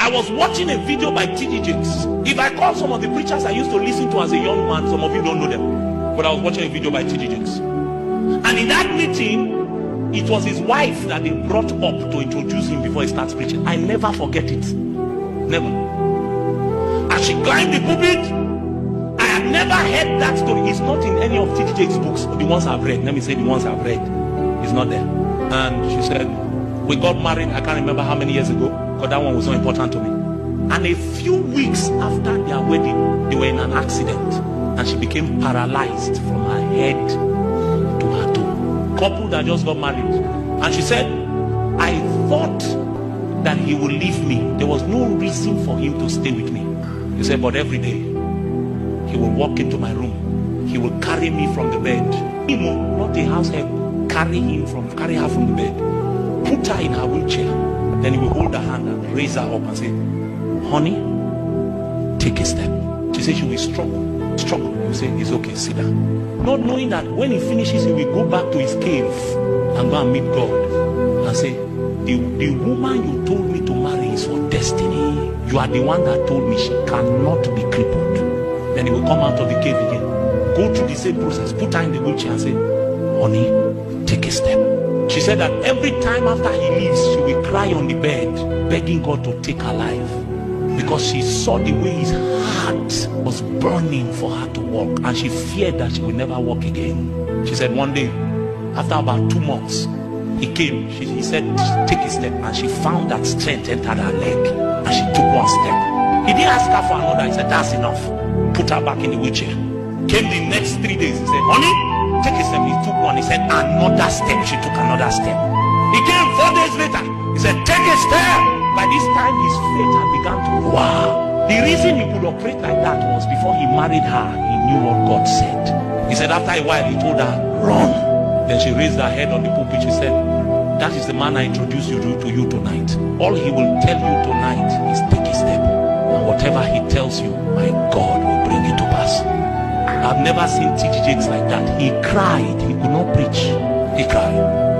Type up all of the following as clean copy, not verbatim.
I was watching a video by TDJ. If I call some of the preachers I used to listen to as a young man, some of you don't know them. But I was watching a video by TDJ. And in that meeting, it was his wife that they brought up to introduce him before he starts preaching. I never forget it. Never. As she climbed the pulpit, I had never heard that story. It's not in any of TDJ's books. The ones I've read. Let me say the ones I've read. It's not there. And she said, we got married, I can't remember how many years ago, because that one was not important to me. And a few weeks after their wedding, they were in an accident, and she became paralyzed from her head to her toe. Couple that just got married. And she said, I thought that he would leave me. There was no reason for him to stay with me. He said, but every day, he will walk into my room. He will carry me from the bed. Not a house help. Carry her from the bed. Put her in her wheelchair. Then he will hold her hand and raise her up and say, honey, take a step. She said she will struggle. You say, it's okay, sit down. Not knowing that when he finishes, he will go back to his cave and go and meet God and say, the woman you told me to marry is for destiny. You are the one that told me she cannot be crippled. Then he will come out of the cave again, go through the same process, put her in the wheelchair and say, honey, take a step. She said that every time after he leaves, she will cry on the bed, begging God to take her life, because she saw the way his heart was burning for her to walk, and she feared that she will never walk again. She said one day, after about 2 months, he came. He said, take a step, and she found that strength entered her leg, and she took one step. He didn't ask her for another. He said, that's enough. Put her back in the wheelchair. Came the next 3 days. He said, honey, take a step. He took one. He said, another step. She took another step. He came 4 days later. He said, take a step. By this time, his faith had begun to wow. The reason he could operate like that was before he married her, he knew what God said. He said, after a while, he told her, run. Then she raised her head on the pulpit. She said, that is the man I introduced you to you tonight. All he will tell you tonight is take a step. And whatever he tells you, my God will bring it to pass. I've never seen TDJs like that. He cried. He could not preach. He cried.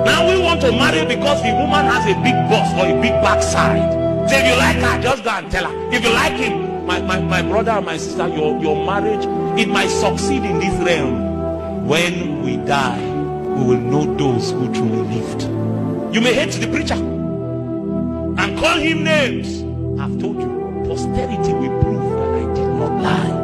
Now we want to marry because the woman has a big bust or a big backside. So if you like her, just go and tell her. If you like him, my brother and my sister, your marriage, it might succeed in this realm. When we die, we will know those who truly lived. You may hate the preacher and call him names. I've told you, posterity will prove that I did not lie.